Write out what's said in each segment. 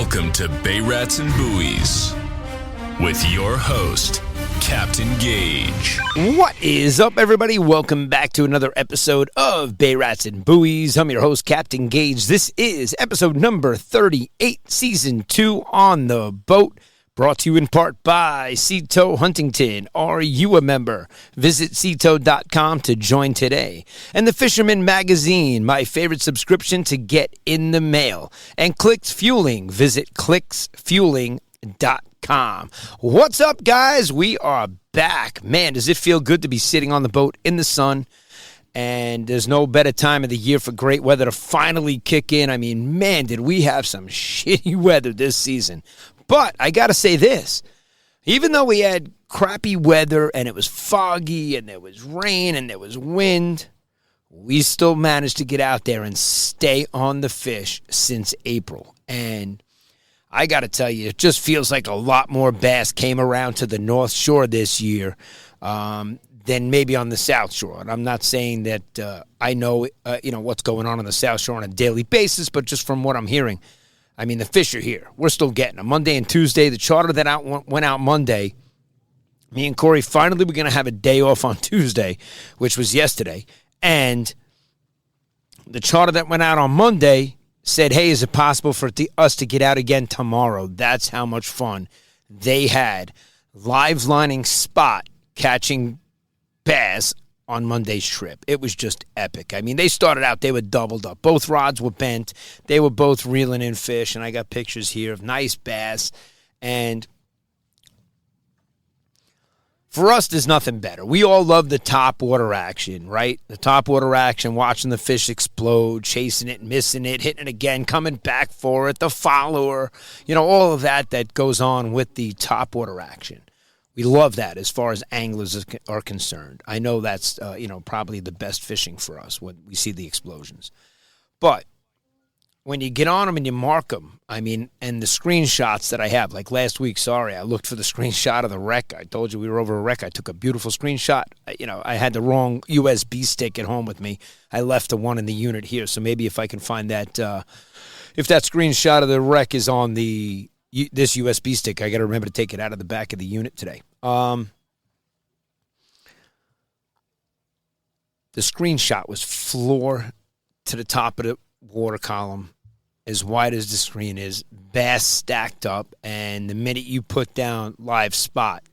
Welcome to Bay Rats and Buoys with your host, Captain Gaige. What is up, everybody? Welcome back to another episode of Bay Rats and Buoys. I'm your host, Captain Gaige. This is episode number 38, Season 2 on the boat. Brought to you in part by Seatow Huntington. Are you a member? Visit seatow.com to join today. And the Fisherman Magazine, my favorite subscription to get in the mail. And Clicks Fueling. Visit clicksfueling.com. What's up, guys? We are back. Man, does it feel good to be sitting on the boat in the sun? And there's no better time of the year for great weather to finally kick in. I mean, man, did we have some shitty weather this season. But I got to say this, even though we had crappy weather and it was foggy and there was rain and there was wind, we still managed to get out there and stay on the fish since April. And I got to tell you, it just feels like a lot more bass came around to the North Shore this year than maybe on the South Shore. And I'm not saying that I know what's going on the South Shore on a daily basis, but just from what I'm hearing, I mean, the fish are here. We're still getting them. Monday and Tuesday, the charter that went out Monday, me and Kory finally were going to have a day off on Tuesday, which was yesterday. And the charter that went out on Monday said, hey, is it possible for us to get out again tomorrow? That's how much fun they had live lining spot catching bass on Monday's trip. It was just epic. I mean, they started out, they were doubled up. Both rods were bent. They were both reeling in fish, and I got pictures here of nice bass. And for us, there's nothing better. We all love the top water action, right? The top water action, watching the fish explode, chasing it, missing it, hitting it again, coming back for it, the follower, all of that goes on with the top water action. We love that as far as anglers are concerned. I know that's, probably the best fishing for us when we see the explosions. But when you get on them and you mark them, I mean, and the screenshots that I have, like last week, I looked for the screenshot of the wreck. I told you we were over a wreck. I took a beautiful screenshot. I had the wrong USB stick at home with me. I left the one in the unit here. So maybe if I can find that, if that screenshot of the wreck is on this USB stick, I got to remember to take it out of the back of the unit today. The screenshot was floor to the top of the water column, as wide as the screen is, bass stacked up, and the minute you put down live spot,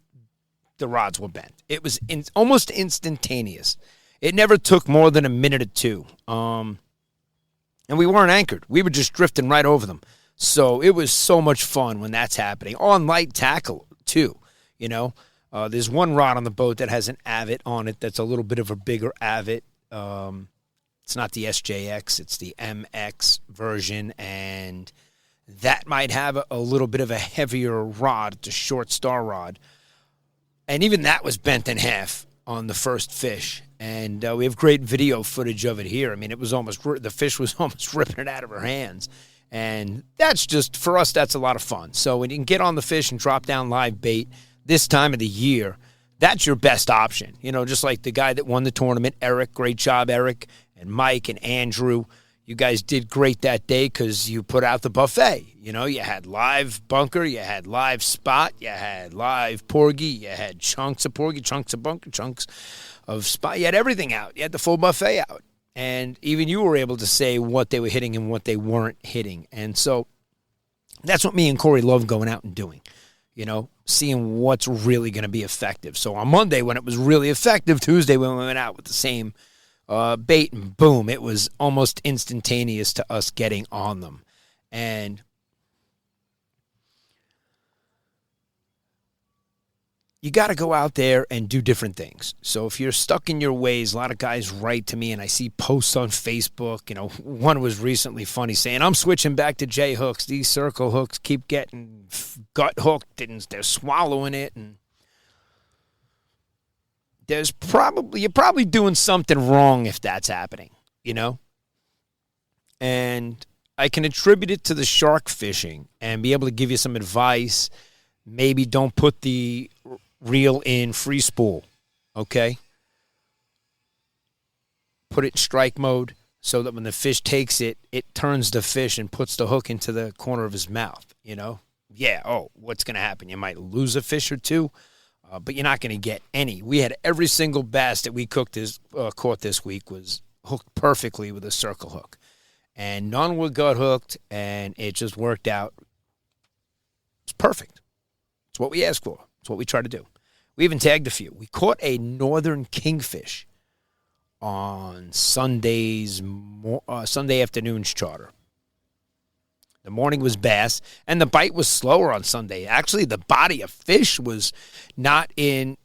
the rods were bent. It was almost instantaneous. It never took more than a minute or two. And we weren't anchored. We were just drifting right over them. So it was so much fun when that's happening. On light tackle, too, There's one rod on the boat that has an avet on it that's a little bit of a bigger avet. It's not the SJX, it's the MX version, and that might have a little bit of a heavier rod. It's a short star rod. And even that was bent in half on the first fish. And we have great video footage of it here. I mean, the fish was almost ripping it out of her hands. And that's just, for us, that's a lot of fun. So when you can get on the fish and drop down live bait this time of the year, that's your best option. Just like the guy that won the tournament, Eric. Great job, Eric, and Mike and Andrew. You guys did great that day because you put out the buffet. You had live bunker, you had live spot, you had live porgy, you had chunks of porgy, chunks of bunker, chunks of spot. You had everything out. You had the full buffet out. And even you were able to say what they were hitting and what they weren't hitting. And so that's what me and Kory love going out and doing, seeing what's really going to be effective. So on Monday, when it was really effective, Tuesday, when we went out with the same bait, and boom, it was almost instantaneous to us getting on them. And you got to go out there and do different things. So if you're stuck in your ways, a lot of guys write to me, and I see posts on Facebook. One was recently funny saying, I'm switching back to J hooks. These circle hooks keep getting gut hooked, and they're swallowing it. And you're probably doing something wrong if that's happening, And I can attribute it to the shark fishing and be able to give you some advice. Maybe don't put the reel in free spool, okay? Put it in strike mode, so that when the fish takes it, it turns the fish and puts the hook into the corner of his mouth, Yeah, what's going to happen? You might lose a fish or two, but you're not going to get any. We had every single bass that we caught this week was hooked perfectly with a circle hook. And none were gut hooked, and it just worked out. It's perfect. It's what we asked for. It's what we try to do. We even tagged a few. We caught a northern kingfish on Sunday afternoon's charter. The morning was bass, and the bite was slower on Sunday. Actually, the body of fish was not in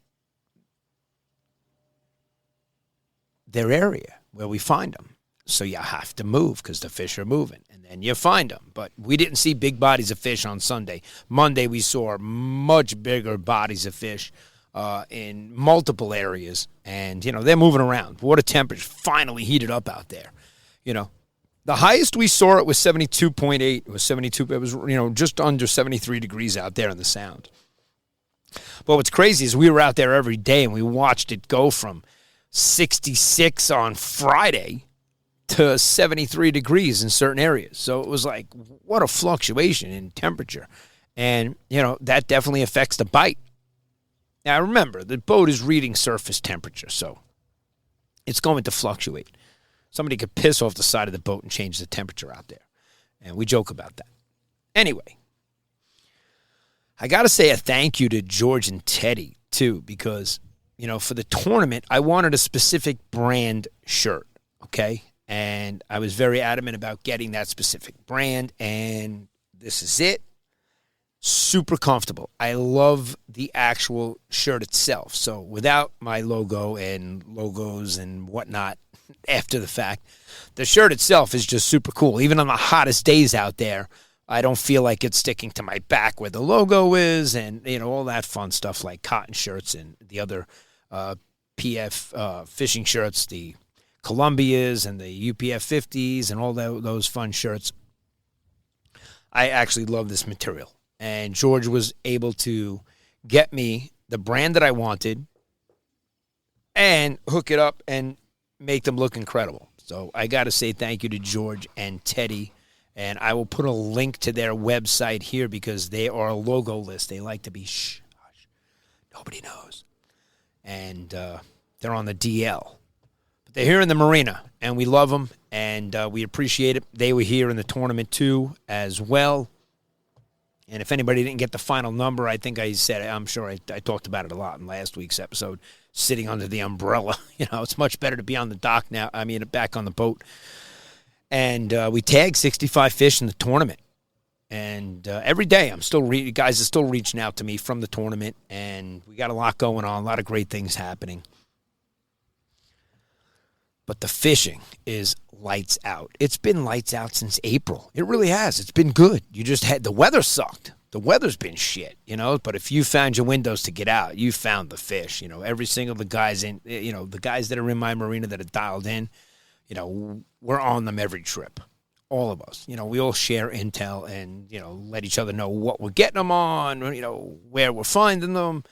their area where we find them. So you have to move because the fish are moving, and then you find them. But we didn't see big bodies of fish on Sunday. Monday, we saw much bigger bodies of fish in multiple areas, and, they're moving around. Water temperature finally heated up out there, The highest we saw it was 72.8. It was 72. It was, just under 73 degrees out there in the Sound. But what's crazy is we were out there every day, and we watched it go from 66 on Friday to 73 degrees in certain areas. So it was like, what a fluctuation in temperature. And, that definitely affects the bite. Now, remember, the boat is reading surface temperature, so it's going to fluctuate. Somebody could piss off the side of the boat and change the temperature out there. And we joke about that. Anyway, I got to say a thank you to George and Teddy, too, because, for the tournament, I wanted a specific brand shirt, okay? And I was very adamant about getting that specific brand, and this is it. Super comfortable. I love the actual shirt itself. So without my logo and logos and whatnot after the fact, the shirt itself is just super cool. Even on the hottest days out there, I don't feel like it's sticking to my back where the logo is and, all that fun stuff like cotton shirts and the other PF fishing shirts, the Columbias and the UPF 50s and all those fun shirts. I actually love this material. And George was able to get me the brand that I wanted and hook it up and make them look incredible. So I got to say thank you to George and Teddy. And I will put a link to their website here because they are a logo list. They like to be hush. Nobody knows. And they're on the DL. But they're here in the marina, and we love them, and we appreciate it. They were here in the tournament, too, as well. And if anybody didn't get the final number, I think I said, I'm sure I talked about it a lot in last week's episode, sitting under the umbrella. It's much better to be on the dock now. Back on the boat. And we tagged 65 fish in the tournament. And every day, guys are still reaching out to me from the tournament. And we got a lot going on, a lot of great things happening. But the fishing is lights out. It's been lights out since April. It really has. It's been good. The weather sucked. The weather's been shit, But if you found your windows to get out, you found the fish. Every single the guys the guys that are in my marina that are dialed in, we're on them every trip. All of us. We all share intel and, let each other know what we're getting them on, where we're finding them.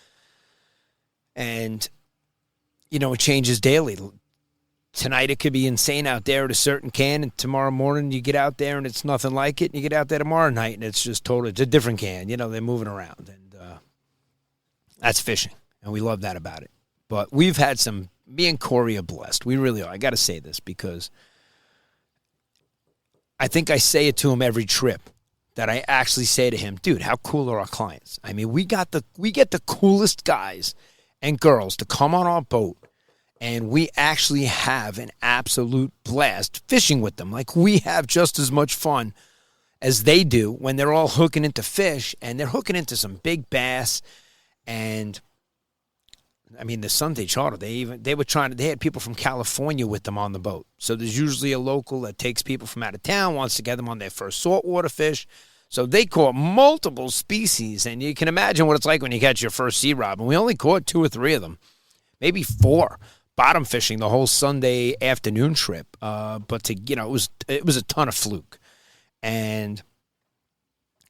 And, it changes daily. Tonight it could be insane out there at a certain can, and tomorrow morning you get out there and it's nothing like it, and you get out there tomorrow night and it's just it's a different can. They're moving around, and that's fishing, and we love that about it. But we've had me and Kory are blessed. We really are. I got to say this because I think I say it to him every trip that I actually say to him, dude, how cool are our clients? We get the coolest guys and girls to come on our boat. And we actually have an absolute blast fishing with them. Like, we have just as much fun as they do when they're all hooking into fish. And they're hooking into some big bass. And, the Sunday charter, they had people from California with them on the boat. So there's usually a local that takes people from out of town, wants to get them on their first saltwater fish. So they caught multiple species. And you can imagine what it's like when you catch your first sea robin. We only caught 2 or 3 of them, maybe 4. Bottom fishing the whole Sunday afternoon trip, but it was a ton of fluke, and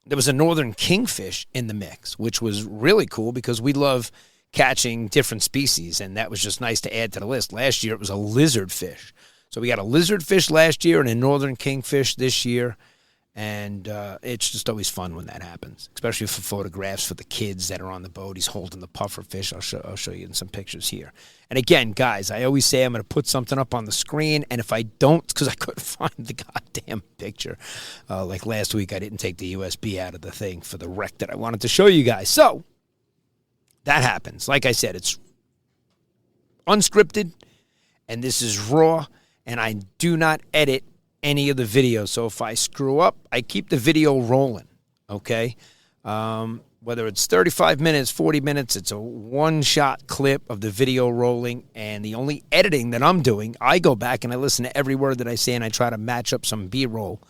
there was a northern kingfish in the mix, which was really cool because we love catching different species, and that was just nice to add to the list. Last year it was a lizard fish, So we got a lizardfish last year and a northern kingfish this year. And it's just always fun when that happens, especially for photographs for the kids that are on the boat. He's holding the puffer fish. I'll show you in some pictures here. And again, guys, I always say I'm going to put something up on the screen, and if I don't, because I couldn't find the goddamn picture. Like last week, I didn't take the USB out of the thing for the wreck that I wanted to show you guys. So that happens. Like I said, it's unscripted, and this is raw, and I do not edit any of the videos. So if I screw up, I keep the video rolling, okay? Whether it's 35 minutes, 40 minutes, it's a one-shot clip of the video rolling, and the only editing that I'm doing, I go back and I listen to every word that I say, and I try to match up some B-roll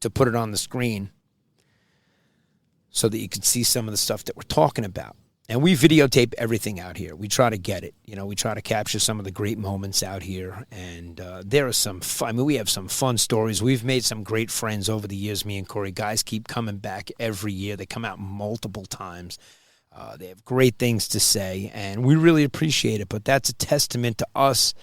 to put it on the screen so that you can see some of the stuff that we're talking about. And we videotape everything out here. We try to get it. You know, we try to capture some of the great moments out here. And there are some fun. I mean, we have some fun stories. We've made some great friends over the years, me and Kory. Guys keep coming back every year. They come out multiple times. They have great things to say, and we really appreciate it. But that's a testament to us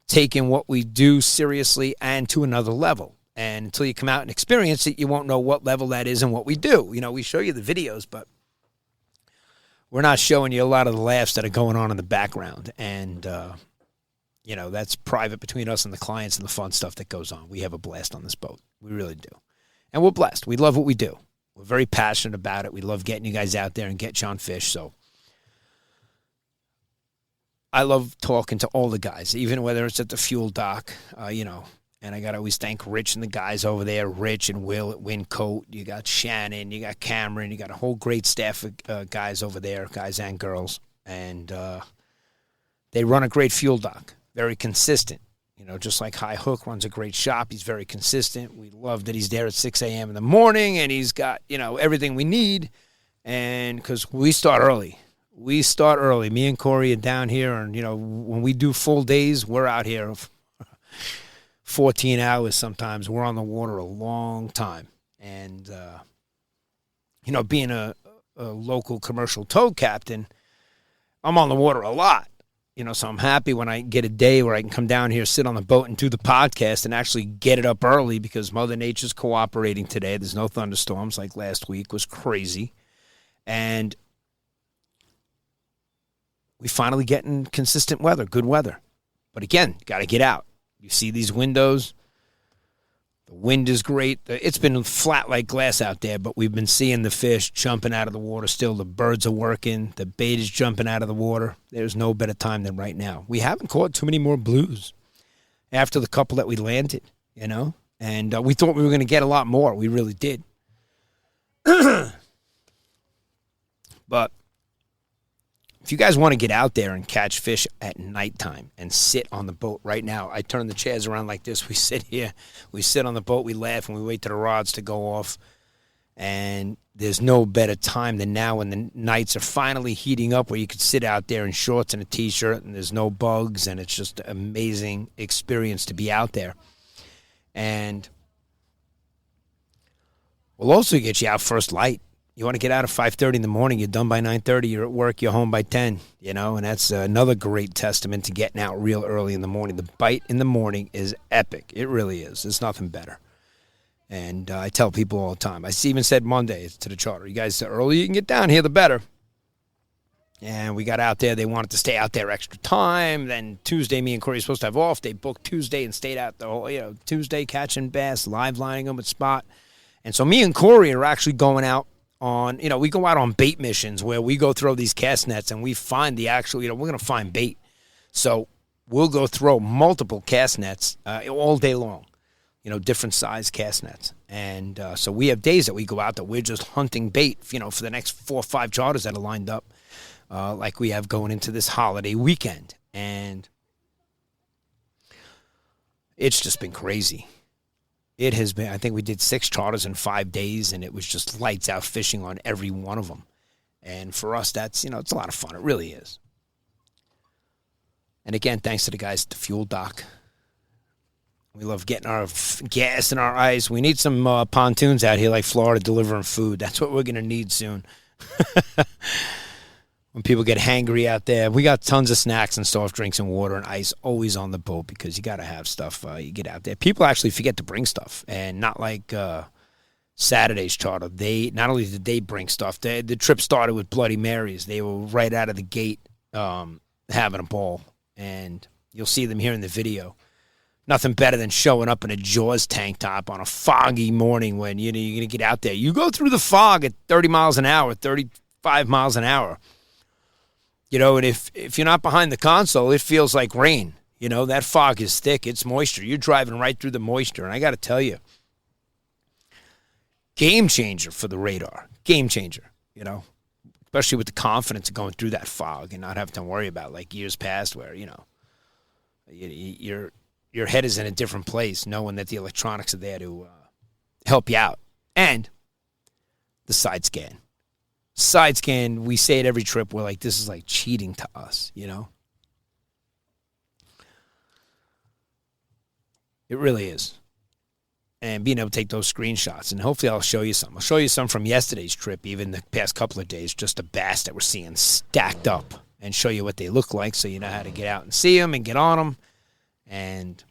taking what we do seriously and to another level. And until you come out and experience it, you won't know what level that is and what we do. You know, we show you the videos, but we're not showing you a lot of the laughs that are going on in the background. And, you know, that's private between us and the clients and the fun stuff that goes on. We have a blast on this boat. We really do. And we're blessed. We love what we do. We're very passionate about it. We love getting you guys out there and get you on fish. So I love talking to all the guys, even whether it's at the fuel dock, you know. And I got to always thank Rich and the guys over there, Rich and Will at Windcoat. You got Shannon, you got Cameron, you got a whole great staff of guys over there, guys and girls. And they run a great fuel dock, very consistent. You know, just like High Hook runs a great shop. He's very consistent. We love that he's there at 6 a.m. in the morning, and he's got, you know, everything we need. And because we start early. We start early. Me and Kory are down here, and, you know, when we do full days, we're out here 14 hours sometimes. We're on the water a long time. And, you know, being a local commercial tow captain, I'm on the water a lot. You know, so I'm happy when I get a day where I can come down here, sit on the boat, and do the podcast and actually get it up early because Mother Nature's cooperating today. There's no thunderstorms like last week. It was crazy. And we finally getting consistent weather, good weather. But again, got to get out. You see these windows. The wind is great. It's been flat like glass out there, but we've been seeing the fish jumping out of the water still. The birds are working. The bait is jumping out of the water. There's no better time than right now. We haven't caught too many more blues after the couple that we landed, you know. And we thought we were going to get a lot more. We really did. But if you guys want to get out there and catch fish at nighttime and sit on the boat right now, I turn the chairs around like this. We sit here. We sit on the boat. We laugh, and we wait till the rods to go off. And there's no better time than now when the nights are finally heating up where you could sit out there in shorts and a T-shirt, and there's no bugs, and it's just an amazing experience to be out there. And we'll also get you out first light. You want to get out at 5:30 in the morning, you're done by 9:30, you're at work, you're home by 10, you know, and that's another great testament to getting out real early in the morning. The bite in the morning is epic. It really is. There's nothing better. And I tell people all the time. I even said Monday to the charter, you guys, the earlier you can get down here, the better. And we got out there. They wanted to stay out there extra time. Then Tuesday, me and Kory were supposed to have off. They booked Tuesday and stayed out the whole, you know, Tuesday catching bass, live lining them at spot. And so me and Kory are actually going out on, you know, we go out on bait missions where we go throw these cast nets and we find the actual, you know, we're going to find bait. So we'll go throw multiple cast nets all day long, you know, different size cast nets. And so we have days that we go out that we're just hunting bait, you know, for the next 4 or 5 charters that are lined up like we have going into this holiday weekend. And it's just been crazy. It has been, I think we did 6 charters in 5 days, and it was just lights out fishing on every one of them. And for us, that's, you know, it's a lot of fun. It really is. And again, thanks to the guys at the fuel dock. We love getting our gas in our ice. We need some pontoons out here like Florida delivering food. That's what we're going to need soon. when people get hangry out there. We got tons of snacks and soft drinks and water and ice always on the boat because you got to have stuff. You get out there. People actually forget to bring stuff, and not like Saturday's charter. They not only did they bring stuff. The trip started with Bloody Marys. They were right out of the gate having a ball, and you'll see them here in the video. Nothing better than showing up in a Jaws tank top on a foggy morning when you're going to get out there. You go through the fog at 30 miles an hour, 35 miles an hour. And if you're not behind the console, it feels like rain. That fog is thick. It's moisture. You're driving right through the moisture. And I got to tell you, game changer for the radar. Game changer, especially with the confidence of going through that fog and not having to worry about like years past where, your head is in a different place knowing that the electronics are there to help you out. And the side scan. Side scan, we say it every trip. We're like, this is like cheating to us, It really is. And being able to take those screenshots. And hopefully I'll show you some. I'll show you some from yesterday's trip, even the past couple of days, just the bass that we're seeing stacked up, and show you what they look like so you know how to get out and see them and get on them. And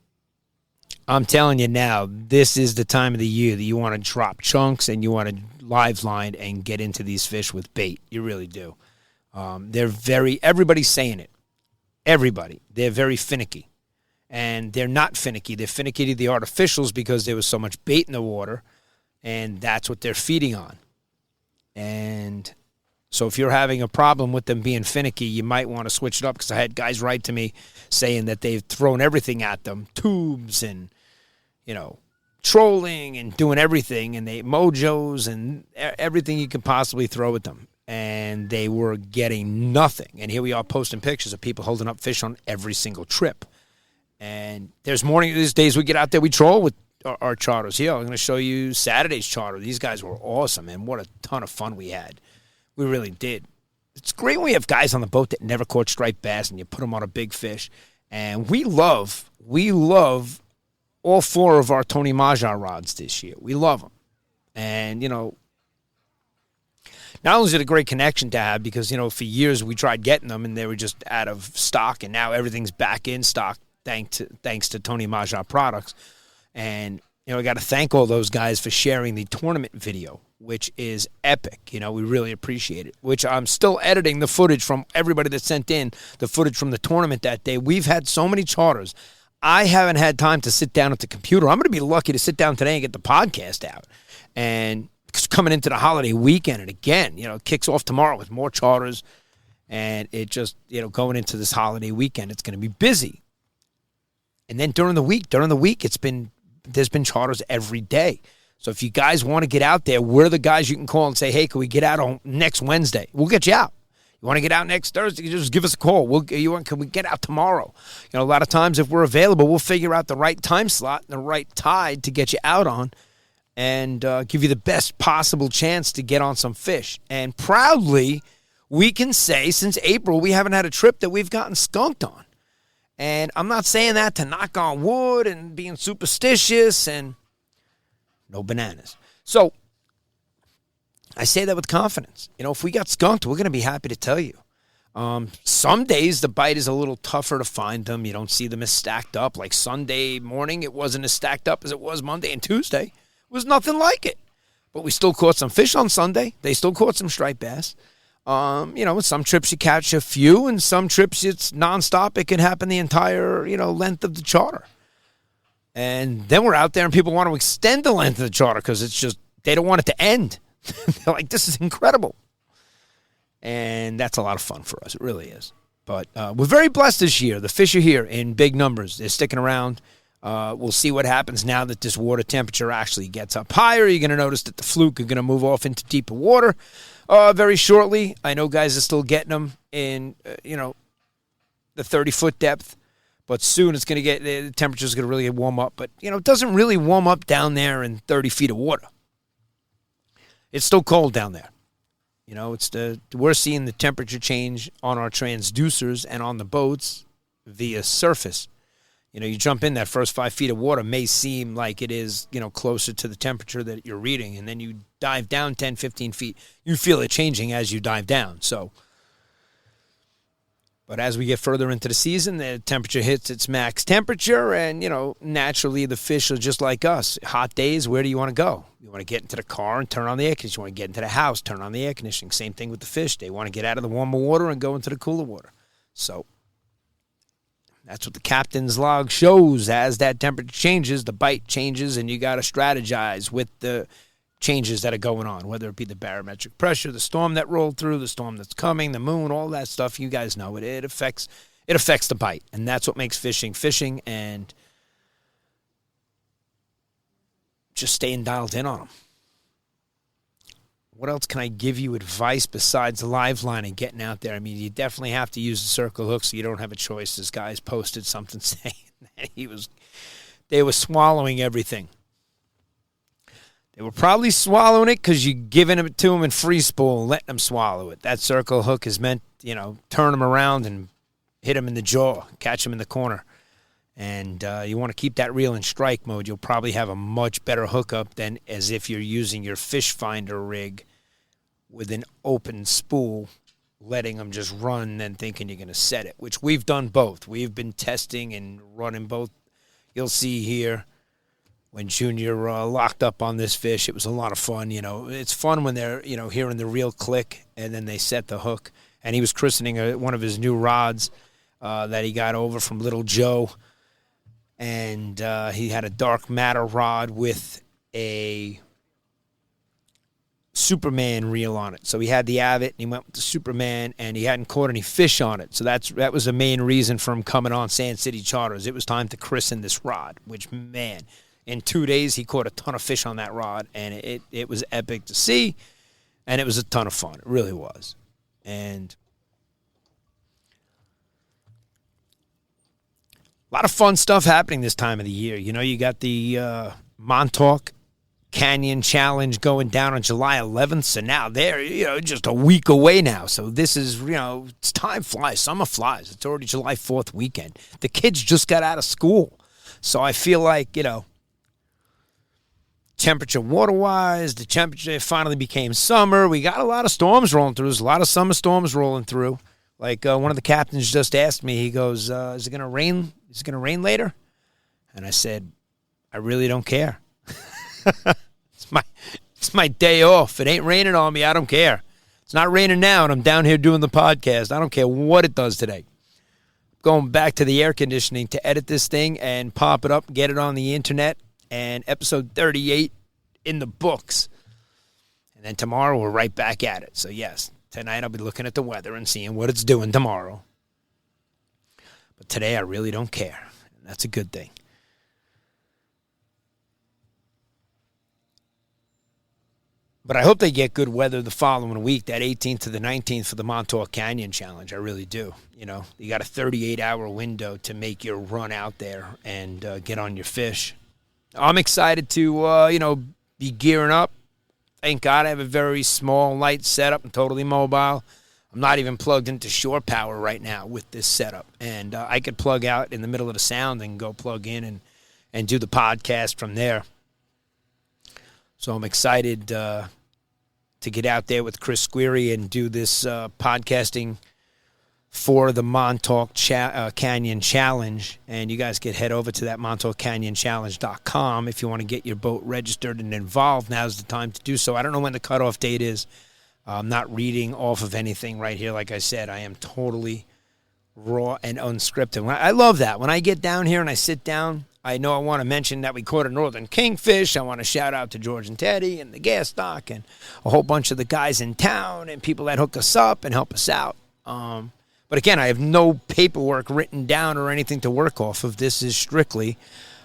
I'm telling you now, this is the time of the year that you want to drop chunks and you want to live line and get into these fish with bait. You really do. Everybody's saying it. Everybody. They're very finicky. And they're not finicky. They're finicky to the artificials because there was so much bait in the water, and that's what they're feeding on. And so if you're having a problem with them being finicky, you might want to switch it up, because I had guys write to me saying that they've thrown everything at them, tubes and, trolling and doing everything, and they mojos and everything you can possibly throw at them. And they were getting nothing. And here we are posting pictures of people holding up fish on every single trip. And these days we get out there, we troll with our charters. Here, I'm going to show you Saturday's charter. These guys were awesome, and what a ton of fun we had. We really did. It's great when we have guys on the boat that never caught striped bass, and you put them on a big fish. And we love all 4 of our Tony Maja rods this year. We love them. And, not only is it a great connection to have, because, for years we tried getting them, and they were just out of stock, and now everything's back in stock thanks to Tony Maja products. And, I got to thank all those guys for sharing the tournament video, which is epic. We really appreciate it, which I'm still editing the footage from everybody that sent in the footage from the tournament that day. We've had so many charters. I haven't had time to sit down at the computer. I'm going to be lucky to sit down today and get the podcast out. And it's coming into the holiday weekend, and again, it kicks off tomorrow with more charters. And it just, going into this holiday weekend, it's going to be busy. And then during the week, there's been charters every day. So if you guys want to get out there, we're the guys you can call and say, hey, can we get out on next Wednesday? We'll get you out. You want to get out next Thursday, just give us a call. Can we get out tomorrow? A lot of times if we're available, we'll figure out the right time slot and the right tide to get you out on, and give you the best possible chance to get on some fish. And proudly, we can say since April, we haven't had a trip that we've gotten skunked on. And I'm not saying that to knock on wood and being superstitious, and no bananas. So I say that with confidence. If we got skunked, we're going to be happy to tell you. Some days the bite is a little tougher to find them. You don't see them as stacked up. Like Sunday morning, it wasn't as stacked up as it was Monday and Tuesday. It was nothing like it. But we still caught some fish on Sunday. They still caught some striped bass. Some trips you catch a few, and some trips it's nonstop. It can happen the entire, length of the charter. And then we're out there and people want to extend the length of the charter because it's just, they don't want it to end. They're like, this is incredible. And that's a lot of fun for us. It really is. But we're very blessed this year. The fish are here in big numbers. They're sticking around. We'll see what happens now that this water temperature actually gets up higher. You're going to notice that the fluke are going to move off into deeper water very shortly. I know guys are still getting them in, the 30-foot depth. But soon it's going to get, the temperature's going to really warm up. But, it doesn't really warm up down there in 30 feet of water. It's still cold down there. We're seeing the temperature change on our transducers and on the boats via surface. You jump in, that first 5 feet of water may seem like it is, closer to the temperature that you're reading. And then you dive down 10, 15 feet. You feel it changing as you dive down. So But as we get further into the season, the temperature hits its max temperature, and, naturally the fish are just like us. Hot days, where do you want to go? You want to get into the car and turn on the air conditioning. You want to get into the house, turn on the air conditioning. Same thing with the fish. They want to get out of the warmer water and go into the cooler water. So that's what the captain's log shows. As that temperature changes, the bite changes, and you got to strategize with the changes that are going on, whether it be the barometric pressure, the storm that rolled through, the storm that's coming, the moon, all that stuff. You guys know it. It affects the bite, and that's what makes fishing, and just staying dialed in on them. What else can I give you advice besides the live line and getting out there? I mean, you definitely have to use the circle hook, so you don't have a choice. This guy's posted something saying that they were swallowing everything. They were probably swallowing it because you're giving it to them in free spool and letting them swallow it. That circle hook is meant, turn them around and hit them in the jaw, catch them in the corner. And you want to keep that reel in strike mode. You'll probably have a much better hookup than as if you're using your fish finder rig with an open spool, letting them just run and thinking you're going to set it, which we've done both. We've been testing and running both. You'll see here. When Junior locked up on this fish, it was a lot of fun. It's fun when they're, hearing the reel click and then they set the hook. And he was christening one of his new rods that he got over from Little Joe. And he had a dark matter rod with a Superman reel on it. So he had the Avid, and he went with the Superman, and he hadn't caught any fish on it. So that was the main reason for him coming on Sand City Charters. It was time to christen this rod, which, man, in 2 days, he caught a ton of fish on that rod, and it was epic to see, and it was a ton of fun. It really was. And a lot of fun stuff happening this time of the year. You got the Montauk Canyon Challenge going down on July 11th, so now they're, just a week away now. So this is, it's time flies. Summer flies. It's already July 4th weekend. The kids just got out of school. So I feel like, temperature water-wise, the temperature finally became summer. We got a lot of storms rolling through. There's a lot of summer storms rolling through. Like one of the captains just asked me, he goes, is it going to rain? Is it going to rain later? And I said, I really don't care. It's my day off. It ain't raining on me. I don't care. It's not raining now, and I'm down here doing the podcast. I don't care what it does today. Going back to the air conditioning to edit this thing and pop it up, get it on the internet, and episode 38 in the books. And then tomorrow we're right back at it. So, yes, tonight I'll be looking at the weather and seeing what it's doing tomorrow. But today I really don't care. And that's a good thing. But I hope they get good weather the following week, that 18th to the 19th for the Montauk Canyon Challenge. I really do. You got a 38-hour window to make your run out there and get on your fish. I'm excited to, be gearing up. Thank God I have a very small, light setup. I'm totally mobile. I'm not even plugged into shore power right now with this setup. And I could plug out in the middle of the sound and go plug in and do the podcast from there. So I'm excited to get out there with Chris Squeary and do this podcasting for the Montauk Canyon Challenge. And you guys can head over to that MontaukCanyonChallenge.com if you want to get your boat registered and involved. Now's the time to do so. I don't know when the cutoff date is. I'm not reading off of anything right here. Like I said, I am totally raw and unscripted. I love that. When I get down here and I sit down, I know I want to mention that we caught a northern kingfish. I want to shout out to George and Teddy and the gas stock and a whole bunch of the guys in town and people that hook us up and help us out. But again, I have no paperwork written down or anything to work off of. This is strictly,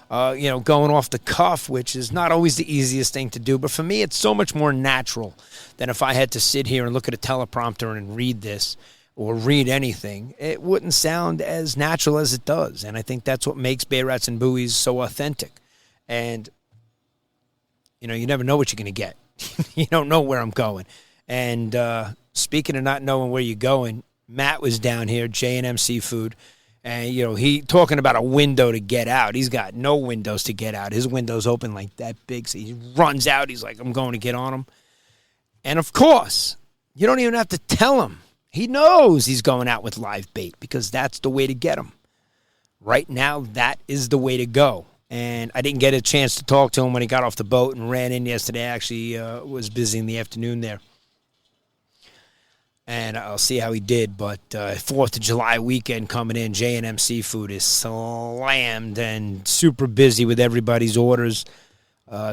going off the cuff, which is not always the easiest thing to do. But for me, it's so much more natural than if I had to sit here and look at a teleprompter and read this or read anything. It wouldn't sound as natural as it does. And I think that's what makes Bay Rats and Buoys so authentic. And, you never know what you're going to get. You don't know where I'm going. And speaking of not knowing where you're going, Matt was down here, J&M Seafood, and, he talking about a window to get out. He's got no windows to get out. His window's open like that big, so he runs out. He's like, I'm going to get on him. And, of course, you don't even have to tell him, He knows he's going out with live bait because that's the way to get him. Right now, that is the way to go. And I didn't get a chance to talk to him when he got off the boat and ran in yesterday. I actually was busy in the afternoon there. And I'll see how he did. But 4th of July weekend coming in, J&M Seafood is slammed and super busy with everybody's orders.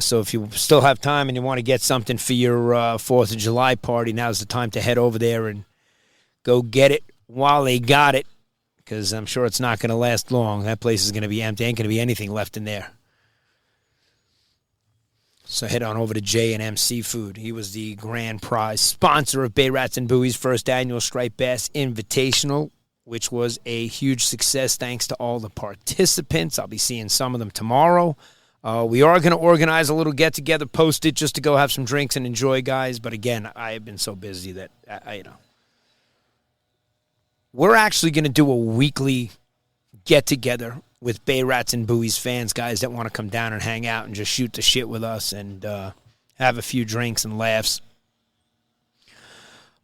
So if you still have time and you want to get something for your 4th of July party, now's the time to head over there and go get it while they got it, because I'm sure it's not going to last long. That place is going to be empty. Ain't going to be anything left in there. So head on over to J&M Seafood. He was the grand prize sponsor of Bay Rats and Buoys' first annual Striped Bass Invitational, which was a huge success thanks to all the participants. I'll be seeing some of them tomorrow. We are going to organize a little get-together, post it just to go have some drinks and enjoy, guys. But again, I have been so busy that, we're actually going to do a weekly get-together with Bay Rats and Buoys fans, guys that want to come down and hang out and just shoot the shit with us and have a few drinks and laughs.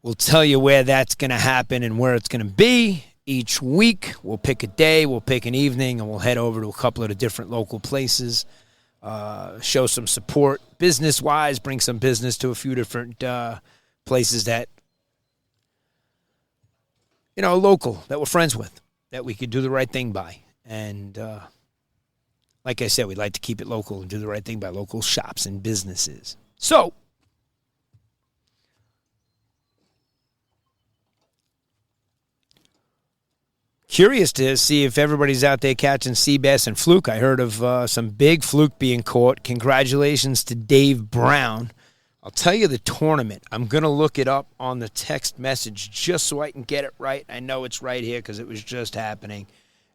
We'll tell you where that's going to happen and where it's going to be each week. We'll pick a day, we'll pick an evening, and we'll head over to a couple of the different local places, show some support business-wise, bring some business to a few different places that, local, that we're friends with, that we could do the right thing by. And like I said, we'd like to keep it local and do the right thing by local shops and businesses. So, curious to see if everybody's out there catching sea bass and fluke. I heard of some big fluke being caught. Congratulations to Dave Brown. I'll tell you the tournament. I'm going to look it up on the text message just so I can get it right. I know it's right here because it was just happening.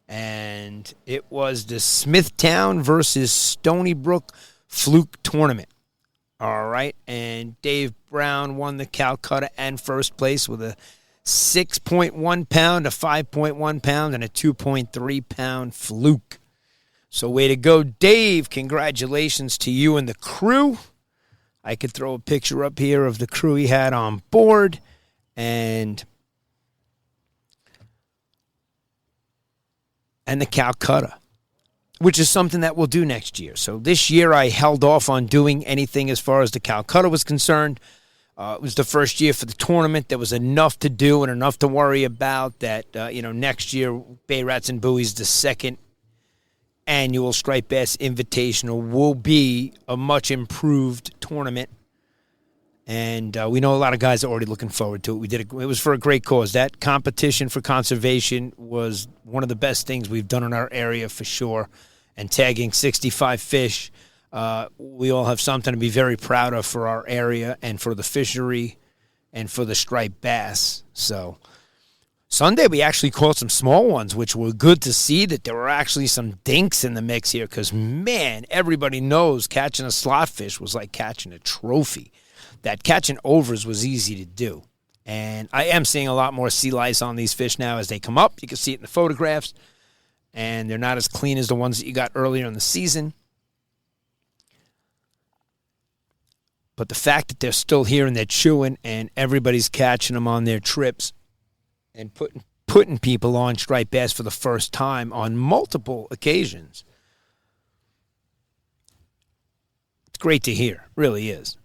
And it was the Smithtown versus Stony Brook fluke tournament. All right. And Dave Brown won the Calcutta and first place with a 6.1 pound, a 5.1 pound, and a 2.3 pound fluke. So way to go, Dave. Congratulations to you and the crew. I could throw a picture up here of the crew he had on board. And the Calcutta, which is something that we'll do next year. So this year I held off on doing anything as far as the Calcutta was concerned. It was the first year for the tournament. There was enough to do and enough to worry about that, next year, Bay Rats and Buoys, the second annual Striped Bass Invitational, will be a much improved tournament. And we know a lot of guys are already looking forward to it. It was for a great cause. That competition for conservation was one of the best things we've done in our area for sure. And tagging 65 fish, we all have something to be very proud of for our area and for the fishery and for the striped bass. So Sunday we actually caught some small ones, which were good to see that there were actually some dinks in the mix here because, man, everybody knows catching a slot fish was like catching a trophy. That catching overs was easy to do. And I am seeing a lot more sea lice on these fish now as they come up. You can see it in the photographs. And they're not as clean as the ones that you got earlier in the season. But the fact that they're still here and they're chewing and everybody's catching them on their trips and putting people on striped bass for the first time on multiple occasions, it's great to hear. It really is.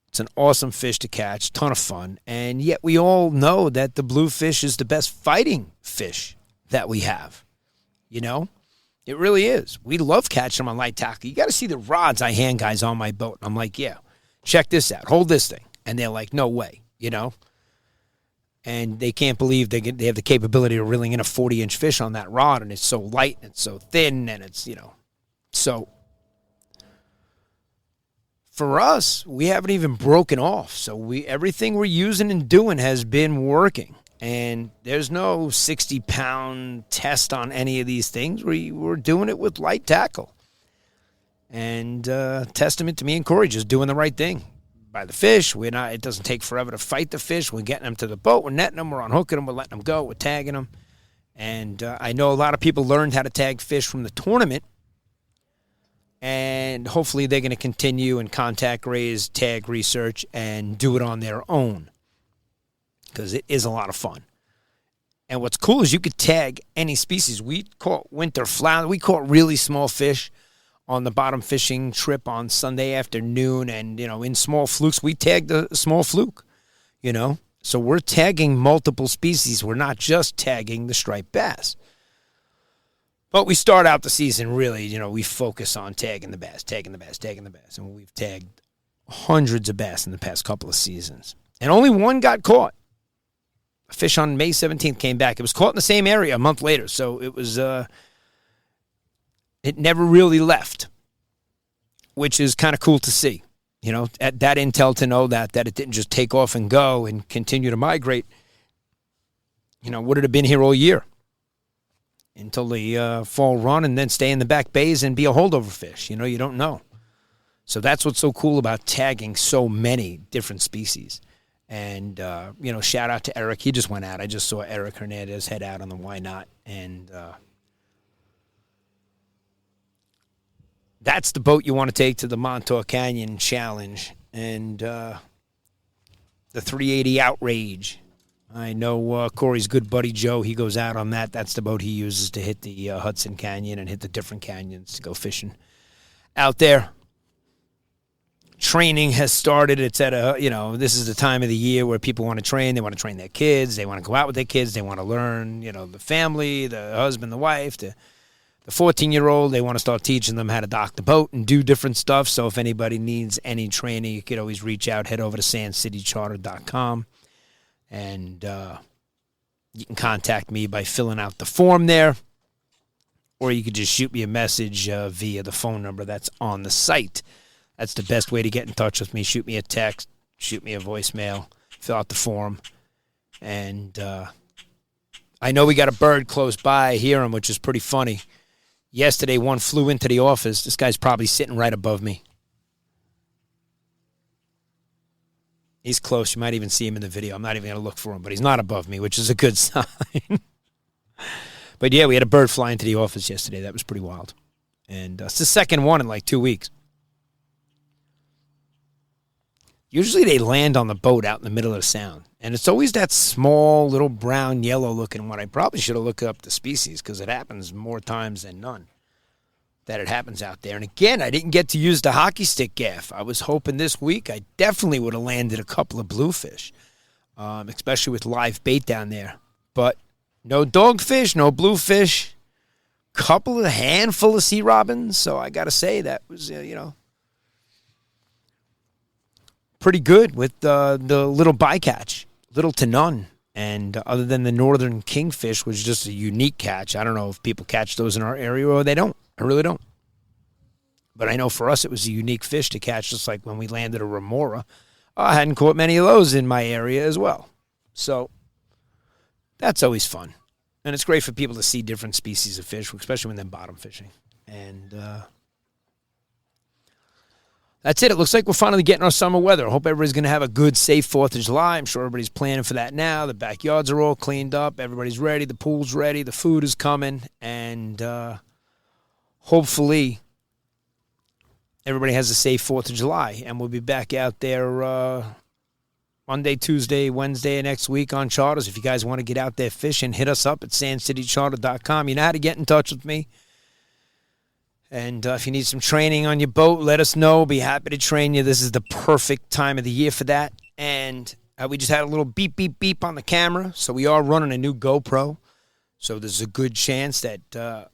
It's an awesome fish to catch, ton of fun, and yet we all know that the bluefish is the best fighting fish that we have. It really is. We love catching them on light tackle. You got to see the rods I hand guys on my boat. I'm like, yeah, check this out. Hold this thing. And they're like, no way, And they can't believe they have the capability of reeling in a 40-inch fish on that rod, and it's so light and it's so thin, and it's, So for us, we haven't even broken off. So everything we're using and doing has been working. And there's no 60-pound test on any of these things. We're doing it with light tackle. And testament to me and Kory just doing the right thing by the fish. It doesn't take forever to fight the fish. We're getting them to the boat. We're netting them. We're unhooking them. We're letting them go. We're tagging them. And I know a lot of people learned how to tag fish from the tournament. And hopefully they're going to continue and contact raise, tag research, and do it on their own. because it is a lot of fun. And what's cool is you could tag any species. We caught winter flounder. We caught really small fish on the bottom fishing trip on Sunday afternoon. And, in small flukes, we tagged a small fluke, So we're tagging multiple species. We're not just tagging the striped bass. But we start out the season really, we focus on tagging the bass. And we've tagged hundreds of bass in the past couple of seasons. And only one got caught. A fish on May 17th came back. It was caught in the same area a month later. So it was, it never really left, which is kind of cool to see. At that intel to know that it didn't just take off and go and continue to migrate. Would it have been here all year until the fall run and then stay in the back bays and be a holdover fish? You don't know. So that's what's so cool about tagging so many different species. And, shout out to Eric. He just went out. I just saw Eric Hernandez head out on the Why Not. And that's the boat you want to take to the Montauk Canyon Challenge and the 380 Outrage. I know Kory's good buddy Joe. He goes out on that. That's the boat he uses to hit the Hudson Canyon and hit the different canyons to go fishing out there. Training has started. It's at this is the time of the year where people want to train. They want to train their kids. They want to go out with their kids. They want to learn, the family, the husband, the wife, the 14-year-old. They want to start teaching them how to dock the boat and do different stuff. So if anybody needs any training, you could always reach out. Head over to sandcitycharter.com. And you can contact me by filling out the form there. Or you could just shoot me a message via the phone number that's on the site. That's the best way to get in touch with me. Shoot me a text, shoot me a voicemail, fill out the form. And I know we got a bird close by. I hear him, which is pretty funny. Yesterday, one flew into the office. This guy's probably sitting right above me. He's close. You might even see him in the video. I'm not even going to look for him, but he's not above me, which is a good sign. But, yeah, we had a bird fly into the office yesterday. That was pretty wild. And it's the second one in like 2 weeks. Usually they land on the boat out in the middle of the sound. And it's always that small, little brown, yellow-looking one. I probably should have looked up the species because it happens more times than none that it happens out there. And, again, I didn't get to use the hockey stick gaff. I was hoping this week I definitely would have landed a couple of bluefish, especially with live bait down there. But no dogfish, no bluefish, handful of sea robins. So I got to say that was, pretty good with the little bycatch, little to none. And other than the northern kingfish, was just a unique catch. I don't know if people catch those in our area or they don't. I really don't. But I know for us it was a unique fish to catch, just like when we landed a remora. I hadn't caught many of those in my area as well. So that's always fun. And it's great for people to see different species of fish, especially when they're bottom fishing. And that's it. It looks like we're finally getting our summer weather. I hope everybody's going to have a good, safe 4th of July. I'm sure everybody's planning for that now. The backyards are all cleaned up. Everybody's ready. The pool's ready. The food is coming. And hopefully everybody has a safe 4th of July. And we'll be back out there Monday, Tuesday, Wednesday next week on charters. If you guys want to get out there fishing, hit us up at sandcitycharter.com. You know how to get in touch with me. And if you need some training on your boat, let us know. Be happy to train you. This is the perfect time of the year for that. And we just had a little beep, beep, beep on the camera. So we are running a new GoPro. So there's a good chance that the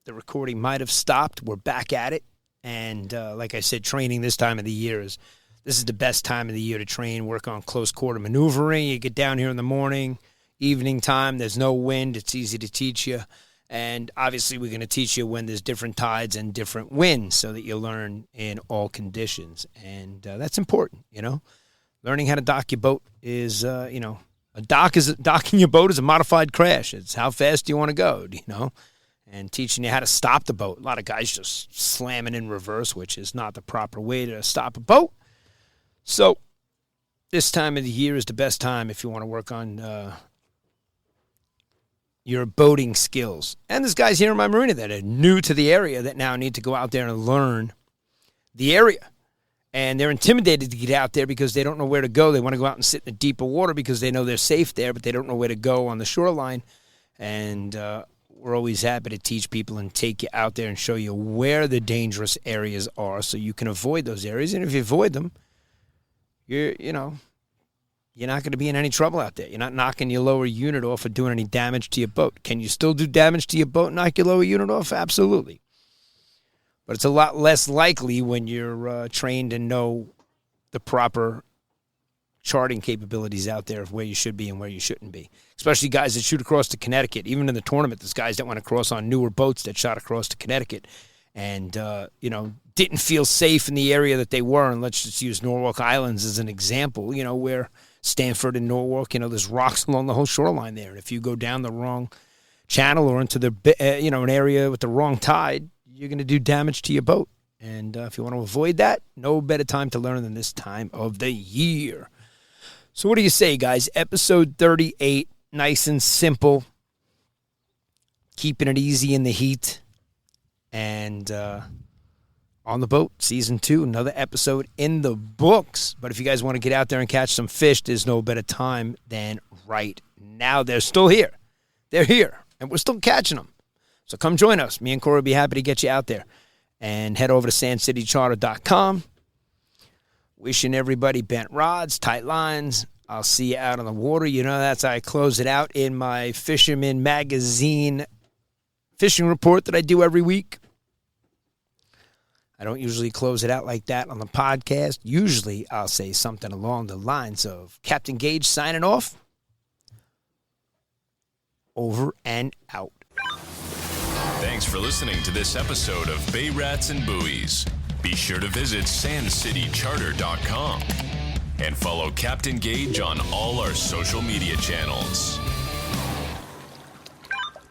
recording might have stopped. We're back at it. And like I said, training this time of the year this is the best time of the year to train, work on close quarter maneuvering. You get down here in the morning, evening time. There's no wind. It's easy to teach you. And obviously we're going to teach you when there's different tides and different winds so that you learn in all conditions. And that's important, Learning how to dock your boat is, docking your boat is a modified crash. It's how fast do you want to go, And teaching you how to stop the boat. A lot of guys just slamming in reverse, which is not the proper way to stop a boat. So this time of the year is the best time if you want to work on your boating skills. And there's guys here in my marina that are new to the area that now need to go out there and learn the area And they're intimidated to get out there because they don't know where to go. They want to go out and sit in the deeper water because they know they're safe there, but they don't know where to go on the shoreline. And we're always happy to teach people and take you out there and show you where the dangerous areas are so you can avoid those areas. And if you avoid them, you're not going to be in any trouble out there. You're not knocking your lower unit off or doing any damage to your boat. Can you still do damage to your boat and knock your lower unit off? Absolutely. But it's a lot less likely when you're trained and know the proper charting capabilities out there of where you should be and where you shouldn't be. Especially guys that shoot across to Connecticut. Even in the tournament, there's guys that went across on newer boats that shot across to Connecticut and, didn't feel safe in the area that they were. And let's just use Norwalk Islands as an example, where Stanford and Norwalk, there's rocks along the whole shoreline there. And if you go down the wrong channel or into the, an area with the wrong tide, you're going to do damage to your boat. And if you want to avoid that, no better time to learn than this time of the year. So what do you say, guys? Episode 38, nice and simple, keeping it easy in the heat, and on the boat, season 2, another episode in the books. But if you guys want to get out there and catch some fish, there's no better time than right now. They're still here. They're here, and we're still catching them. So come join us. Me and Kory will be happy to get you out there. And head over to sandcitycharter.com. Wishing everybody bent rods, tight lines. I'll see you out on the water. That's how I close it out in my Fisherman Magazine fishing report that I do every week. I don't usually close it out like that on the podcast. Usually I'll say something along the lines of Captain Gaige signing off. Over and out. Thanks for listening to this episode of Bay Rats and Buoys. Be sure to visit sandcitycharter.com and follow Captain Gaige on all our social media channels.